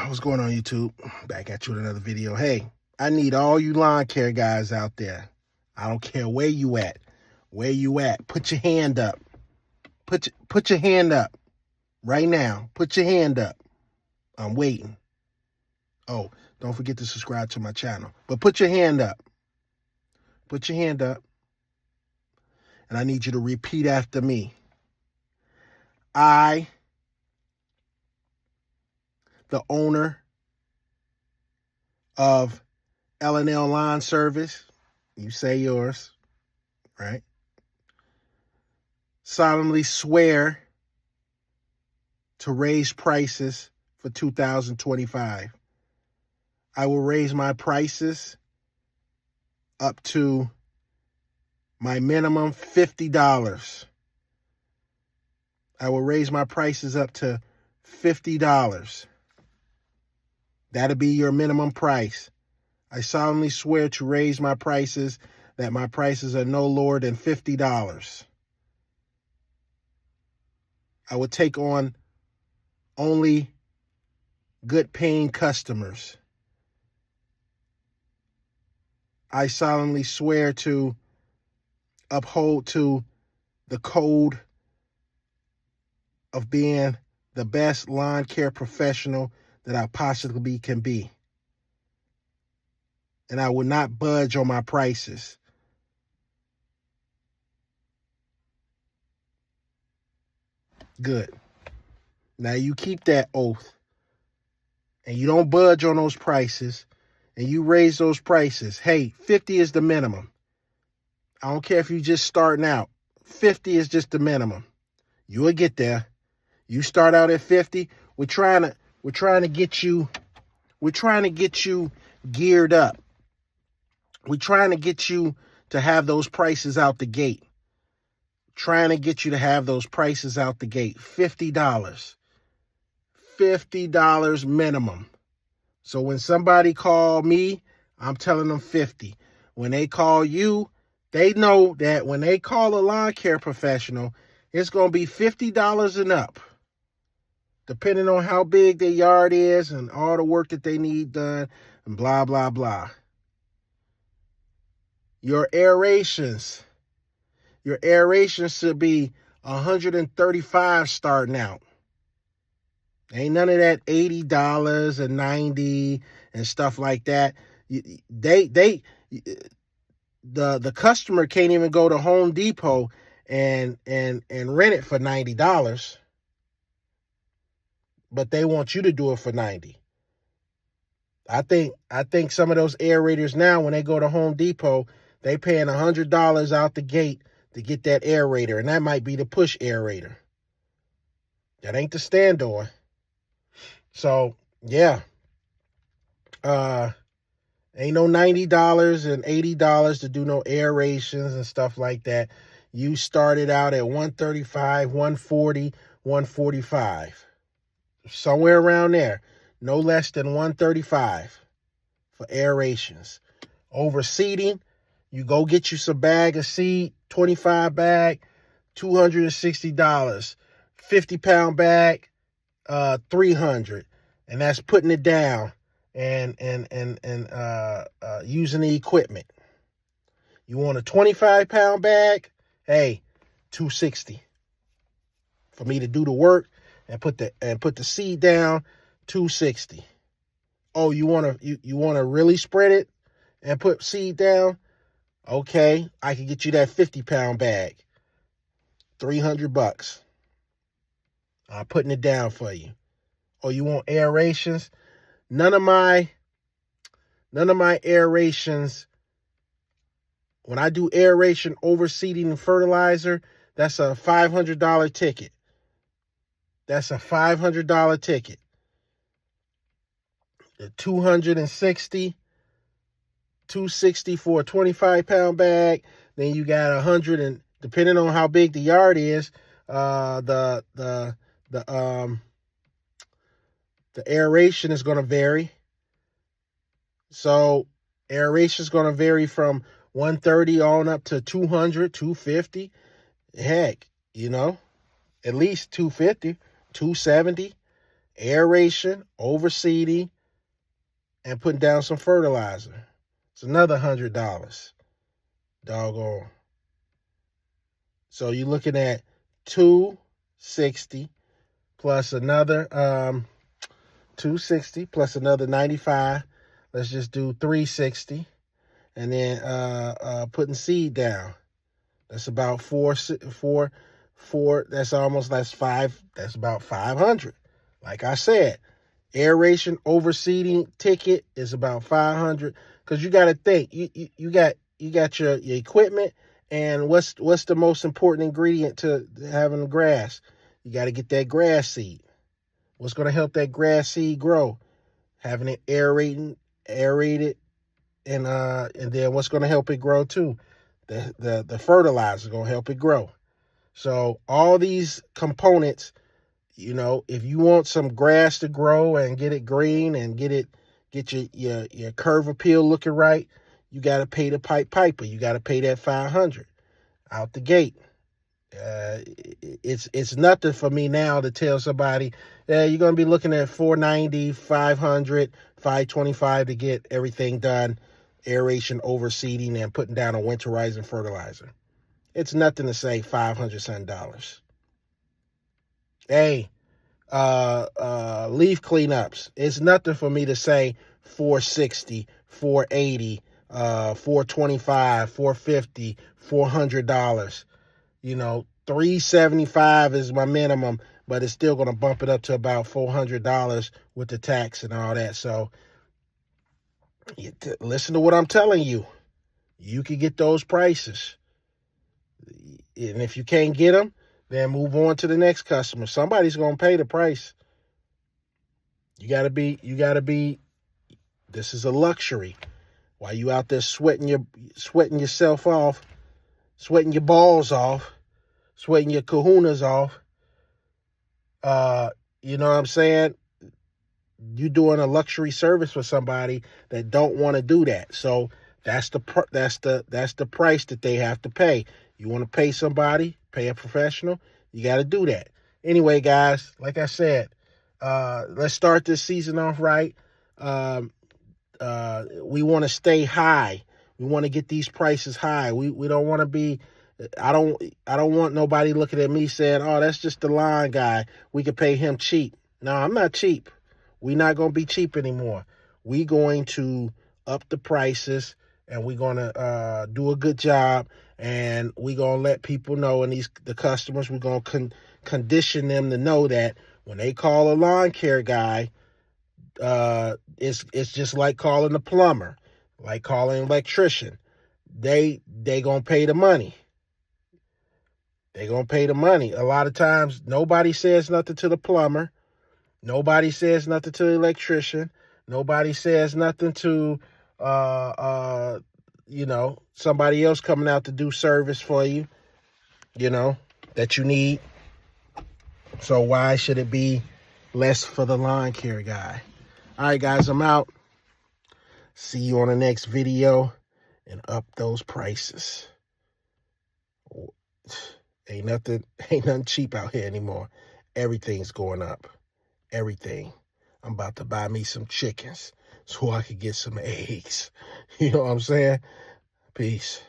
What's going on, YouTube? Back at you with another video. Hey, I need all you lawn care guys out there. I don't care where you at. Where you at? Put your hand up. Put your hand up right now. Put your hand up. I'm waiting. Oh, don't forget to subscribe to my channel. But put your hand up. Put your hand up. And I need you to repeat after me. I, the owner of L&L Lawn Service, you say yours, right? Solemnly swear to raise prices for 2025. I will raise my prices up to my minimum $50. I will raise my prices up to $50. That'll be your minimum price. I solemnly swear to raise my prices, that my prices are no lower than $50. I will take on only good paying customers. I solemnly swear to uphold to the code of being the best lawn care professional that I possibly can be. And I will not budge on my prices. Good. Now you keep that oath and you don't budge on those prices and you raise those prices. Hey, 50 is the minimum. I don't care if you're just starting out. 50 is just the minimum. You will get there. You start out at 50. We're trying to get you geared up. We're trying to get you to have those prices out the gate. Trying to get you to have those prices out the gate. $50. $50 minimum. So when somebody call me, I'm telling them 50. When they call you, they know that when they call a lawn care professional, it's going to be $50 and up. Depending on how big their yard is and all the work that they need done and blah, blah, blah. Your aerations should be 135 starting out. Ain't none of that $80 and $90 and stuff like that. The customer can't even go to Home Depot and rent it for $90. But they want you to do it for $90. I think some of those aerators now, when they go to Home Depot, they paying $100 out the gate to get that aerator, and that might be the push aerator. That ain't the stand door. So yeah, ain't no $90 and $80 to do no aerations and stuff like that. You started out at 135, 140, 145. Somewhere around there. No less than 135 for aerations. Over seeding, you go get you some bag of seed, 25 bag, $260. 50-pound bag, $300. And that's putting it down and using the equipment. You want a 25-pound bag? Hey, $260. For me to do the work and put the seed down, $260. Oh, you wanna really spread it and put seed down? Okay, I can get you that 50-pound bag. $300. I'm putting it down for you. Oh, you want aerations? None of my aerations, when I do aeration, overseeding, and fertilizer, that's a $500 ticket. That's a $500 ticket. The $260 for a 25-pound bag. Then you got 100, and depending on how big the yard is, the aeration is going to vary. So aeration is going to vary from 130 on up to 200, 250. Heck, at least 250, 270. aeration, overseeding, and putting down some fertilizer. It's another $100. Doggone. So you're looking at $260 plus another $260 plus another $95. Let's just do $360, and then putting seed down. That's about four. That's about 500. Like I said, aeration, overseeding ticket is about 500. Because you got to think, you got your equipment, and what's the most important ingredient to having grass? You got to get that grass seed. What's going to help that grass seed grow? Having it aerated, and then what's going to help it grow too? The fertilizer is going to help it grow. So all these components, if you want some grass to grow and get it green and get your curve appeal looking right, you got to pay the piper. You got to pay that 500 out the gate. It's nothing for me now to tell somebody, you're going to be looking at $490, $500, $525 to get everything done, aeration, overseeding, and putting down a winterizing fertilizer. It's nothing to say $500. Hey, leaf cleanups. It's nothing for me to say $460, $480, $425, $450, $400. $375 is my minimum, but it's still going to bump it up to about $400 with the tax and all that. So listen to what I'm telling you. You can get those prices. And if you can't get them, then move on to the next customer. Somebody's going to pay the price. You got to be, this is a luxury. While you out there sweating yourself off, sweating your balls off, sweating your kahunas off, you know what I'm saying? You're doing a luxury service for somebody that don't want to do that. So that's the price that they have to pay. You want to pay somebody, pay a professional, you got to do that. Anyway, guys, like I said, let's start this season off right. We want to stay high. We want to get these prices high. We don't want to be, I don't want nobody looking at me saying, oh, that's just the line guy. We could pay him cheap. No, I'm not cheap. We're not going to be cheap anymore. We're going to up the prices, and we're going to do a good job, and we're going to let people know, and the customers, we're going to condition them to know that when they call a lawn care guy, it's just like calling a plumber, like calling an electrician. They going to pay the money. They going to pay the money. A lot of times, nobody says nothing to the plumber. Nobody says nothing to the electrician. Nobody says nothing to, somebody else coming out to do service for you, that you need. So why should it be less for the lawn care guy? All right, guys, I'm out. See you on the next video, and up those prices. Ain't nothing cheap out here anymore. Everything's going up. Everything. I'm about to buy me some chickens so I could get some eggs. You know what I'm saying? Peace.